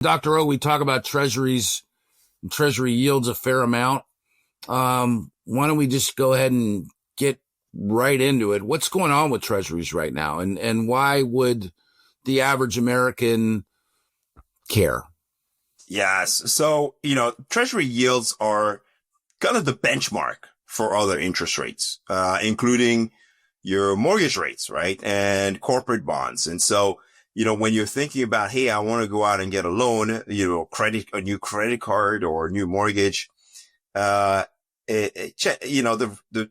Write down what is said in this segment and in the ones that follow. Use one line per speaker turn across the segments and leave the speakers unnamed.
Dr. O, we talk about treasuries and treasury yields a fair amount. Why don't we just go ahead and get right into it? What's going on with treasuries right now? And why would the average American care?
Yes. So, treasury yields are kind of the benchmark for other interest rates, including your mortgage rates, right? And corporate bonds. And so, when you're thinking about, hey, I want to go out and get a loan, a new credit card or a new mortgage, the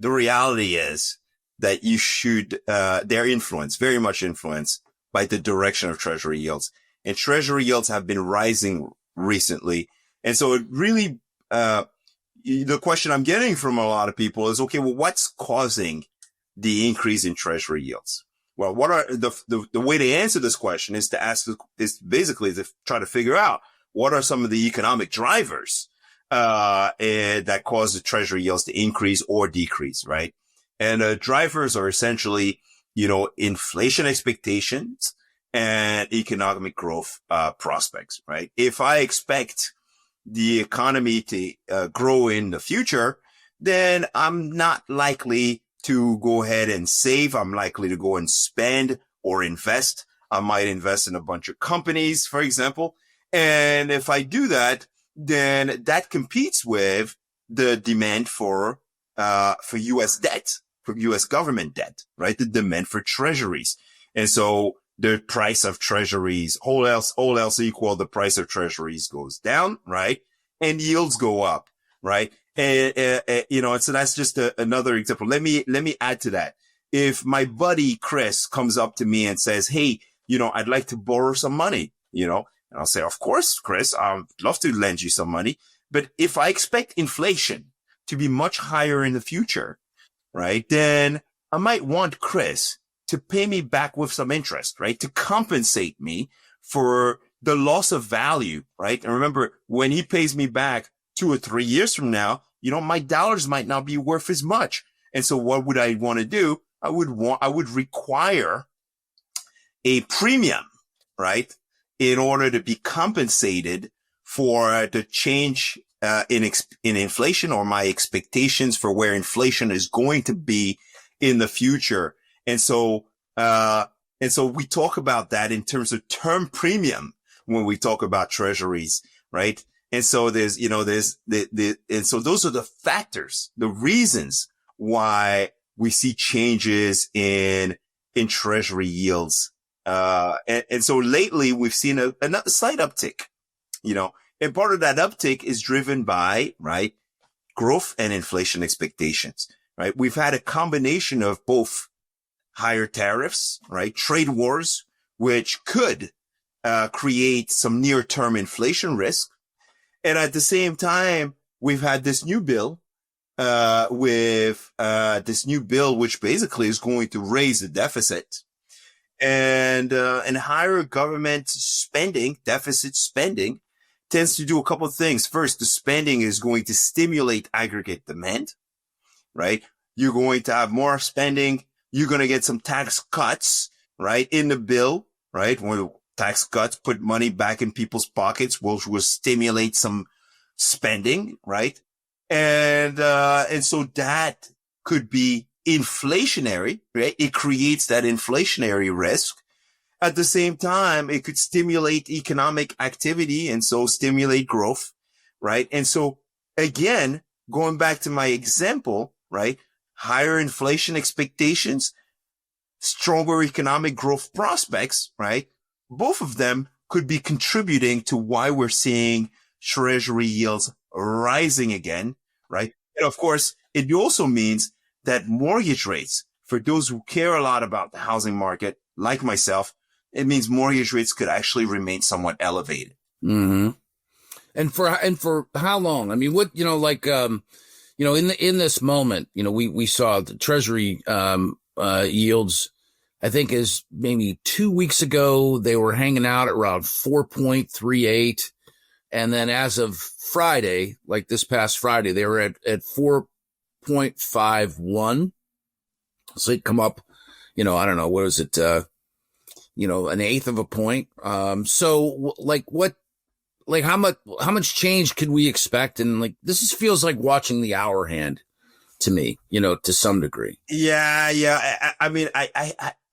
reality is that you should, they're very much influenced by the direction of treasury yields, and treasury yields have been rising recently. And so it really, the question I'm getting from a lot of people is, okay, well, what's causing the increase in treasury yields? Well, what are the way to answer this question is basically to try to figure out what are some of the economic drivers, that cause the treasury yields to increase or decrease, right? And, drivers are essentially, inflation expectations and economic growth, prospects, right? If I expect the economy to, grow in the future, then I'm not likely to go ahead and save. I'm likely to go and spend or invest. I might invest in a bunch of companies, for example. And if I do that, then that competes with the demand for U.S. debt, for U.S. government debt, right? The demand for treasuries. And so the price of treasuries, all else equal, the price of treasuries goes down, right? And yields go up, right? And so that's just another example. Let me add to that. If my buddy Chris comes up to me and says, hey, I'd like to borrow some money, and I'll say, of course, Chris, I'd love to lend you some money. But if I expect inflation to be much higher in the future, right, then I might want Chris to pay me back with some interest, right, to compensate me for the loss of value, right? And remember, when he pays me back 2 or 3 years from now, my dollars might not be worth as much. And so what would I want to do? I would require a premium, right, in order to be compensated for the change in inflation, or my expectations for where inflation is going to be in the future. And so we talk about that in terms of term premium when we talk about treasuries, right? And so and so those are the factors, the reasons why we see changes in treasury yields. And so lately we've seen a slight uptick, and part of that uptick is driven by, right, growth and inflation expectations, right? We've had a combination of both higher tariffs, right? Trade wars, which could, create some near-term inflation risk. And at the same time, we've had this new bill, which basically is going to raise the deficit, and higher government spending, deficit spending, tends to do a couple of things. First, the spending is going to stimulate aggregate demand, right? You're going to have more spending. You're going to get some tax cuts, right, in the bill, right? When tax cuts put money back in people's pockets, which will stimulate some spending, right? And so that could be inflationary, right? It creates that inflationary risk. At the same time, it could stimulate economic activity and so stimulate growth, right? And so again, going back to my example, right? Higher inflation expectations, stronger economic growth prospects, right? Both of them could be contributing to why we're seeing treasury yields rising again, right? And of course, it also means that mortgage rates, for those who care a lot about the housing market, like myself, it means mortgage rates could actually remain somewhat elevated.
Mm-hmm. And for how long? I mean, in this moment, we saw the Treasury yields. I think is maybe 2 weeks ago they were hanging out at around 4.38, and then as of Friday, like this past Friday, they were at 4.51. So they'd come up, I don't know, what is it? An eighth of a point. So like what like how much change could we expect? And like, feels like watching the hour hand to me, to some degree.
Yeah. I mean,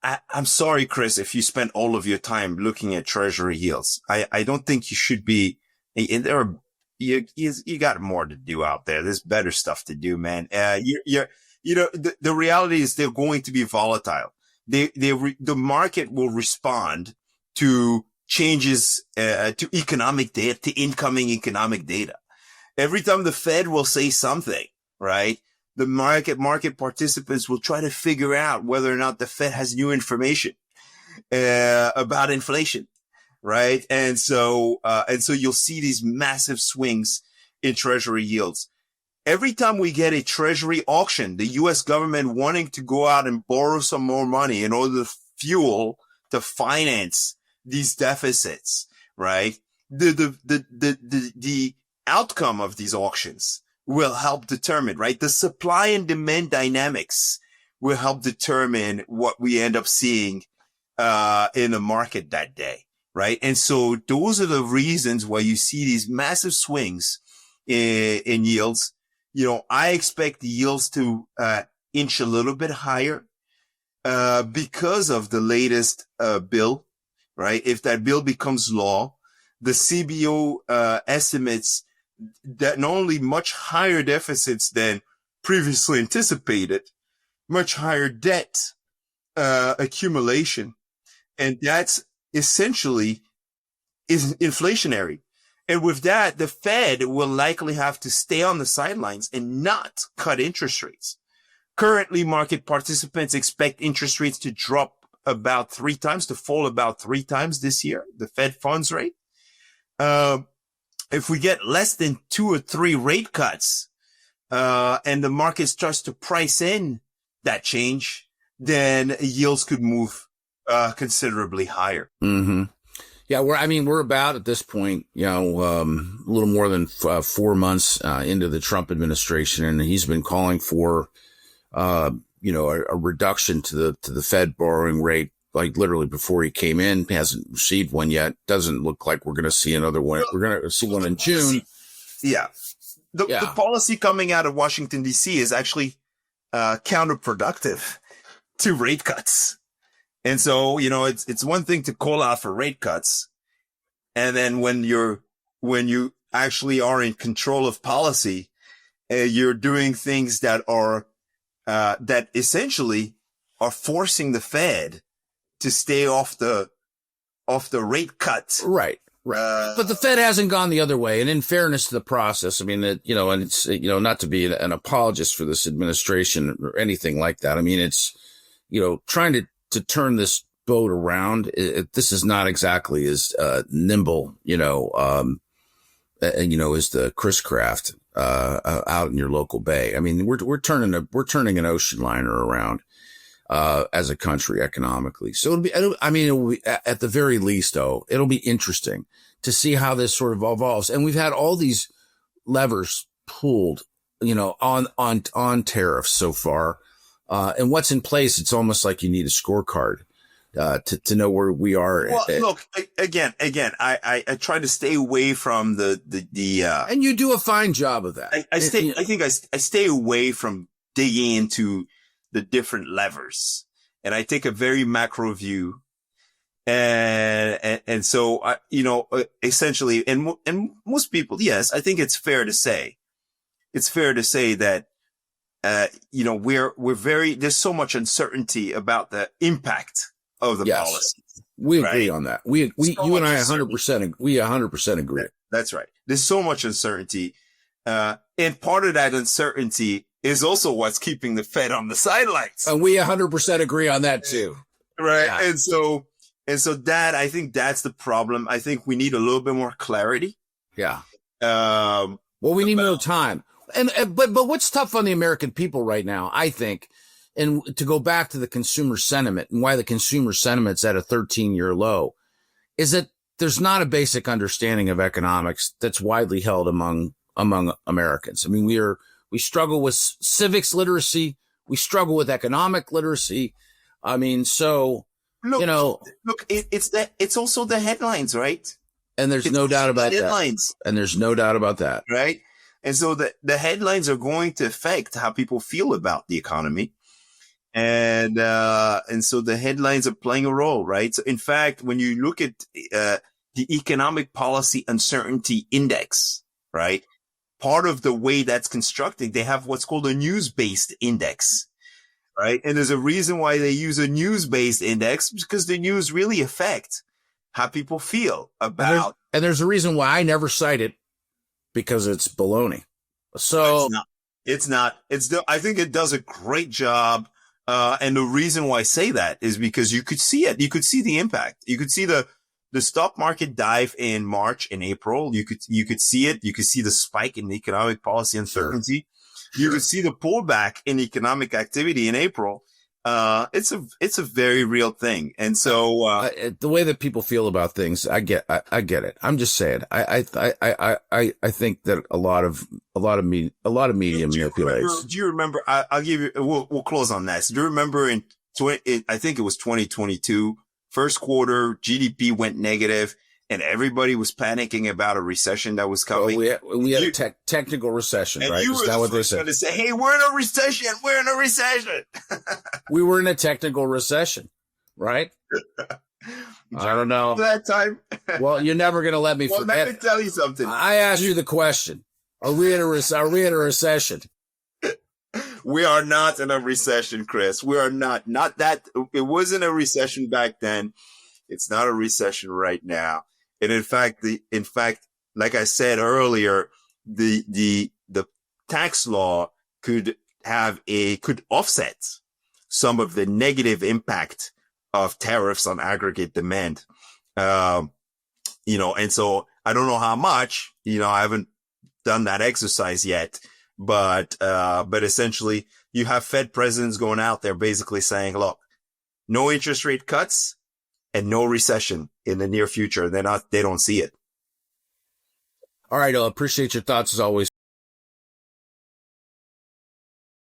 I'm sorry, Chris, if you spent all of your time looking at Treasury yields. I don't think you should be. And you got more to do out there. There's better stuff to do, man. The reality is they're going to be volatile. The market will respond to changes, to economic data, to incoming economic data. Every time the Fed will say something, right? The market participants will try to figure out whether or not the Fed has new information, about inflation. Right. And so you'll see these massive swings in Treasury yields. Every time we get a Treasury auction, the U.S. government wanting to go out and borrow some more money in order to finance these deficits, right? The outcome of these auctions will help determine, right? The supply and demand dynamics will help determine what we end up seeing, in the market that day. Right. And so those are the reasons why you see these massive swings in yields. I expect the yields to inch a little bit higher because of the latest bill. Right. If that bill becomes law, the CBO estimates that not only much higher deficits than previously anticipated, much higher debt accumulation. And that's essentially is inflationary. And with that, the Fed will likely have to stay on the sidelines and not cut interest rates. Currently, market participants expect interest rates to drop about 3 times, to fall about 3 times this year, the Fed funds rate. If we get less than 2 or 3 rate cuts, and the market starts to price in that change, then yields could move considerably higher.
Mm-hmm. Yeah, we're about at this point, a little more than 4 months into the Trump administration, and he's been calling for, a reduction to the Fed borrowing rate, like literally before he came in. He hasn't received one yet. Doesn't look like we're going to see another one. We're going to see one in June.
Yeah. The policy coming out of Washington, D.C. is actually counterproductive to rate cuts. And so, it's one thing to call out for rate cuts. And then when you actually are in control of policy, you're doing things that are, that essentially are forcing the Fed to stay off the rate cut.
Right. Right. But the Fed hasn't gone the other way. And in fairness to the process, I mean, and it's, not to be an apologist for this administration or anything like that. I mean, it's, trying to turn this boat around. This is not exactly as nimble, as the Chris Craft out in your local bay. I mean, we're turning an ocean liner around as a country economically. So it'll be at the very least, though, it'll be interesting to see how this sort of evolves. And we've had all these levers pulled, on tariffs so far. And what's in place, it's almost like you need a scorecard to know where we are.
Well, look, again, I try to stay away from the
and you do a fine job of that.
I stay away from digging into the different levers, and I take a very macro view. And so, essentially, and most people, yes, I think it's fair to say that, there's so much uncertainty about the impact of the policy.
We agree on that. You and I 100% agree.
That's right. There's so much uncertainty. And part of that uncertainty is also what's keeping the Fed on the sidelines.
And we 100% agree on that too.
Right. Yeah. And so that, I think that's the problem. I think we need a little bit more clarity.
Yeah. We need more time. But what's tough on the American people right now, I think, and to go back to the consumer sentiment and why the consumer sentiment's at a 13-year low, is that there's not a basic understanding of economics that's widely held among Americans. I mean, we struggle with civics literacy. We struggle with economic literacy. I mean, so,
look, it's also the headlines, right?
And there's no doubt about that.
Headlines.
And there's no doubt about that.
Right. And so the headlines are going to affect how people feel about the economy. And so the headlines are playing a role, right? So in fact, when you look at, the economic policy uncertainty index, right? Part of the way that's constructed, they have what's called a news-based index, right? And there's a reason why they use a news-based index, because the news really affect how people feel about.
And there's a reason why I never cite it, because it's baloney. So
it's not. I think it does a great job. And the reason why I say that is because you could see it. You could see the impact. You could see the stock market dive in March and April. You could see it. You could see the spike in economic policy uncertainty. Sure. You could see the pullback in economic activity in April. It's a very real thing. And so,
the way that people feel about things, I get it. I'm just saying, I think that a lot of media manipulates.
Do you remember? I'll give you, we'll close on that. So do you remember I think it was 2022, first quarter, GDP went negative and everybody was panicking about a recession that was coming.
We had a technical recession, right?
Is that what they said? To say, hey, we're in a recession. We're in a recession.
We were in a technical recession, right? I don't know.
That time.
Well, you're never going to let me forget.
Let me tell you something.
I asked you the question. Are we in a recession?
We are not in a recession, Chris. We are not. Not that it wasn't a recession back then. It's not a recession right now. And in fact, like I said earlier, the tax law could offset some of the negative impact of tariffs on aggregate demand. And so I don't know how much, I haven't done that exercise yet, but essentially you have Fed presidents going out there basically saying, look, no interest rate cuts and no recession in the near future. They don't see it.
All right. I appreciate your thoughts as always.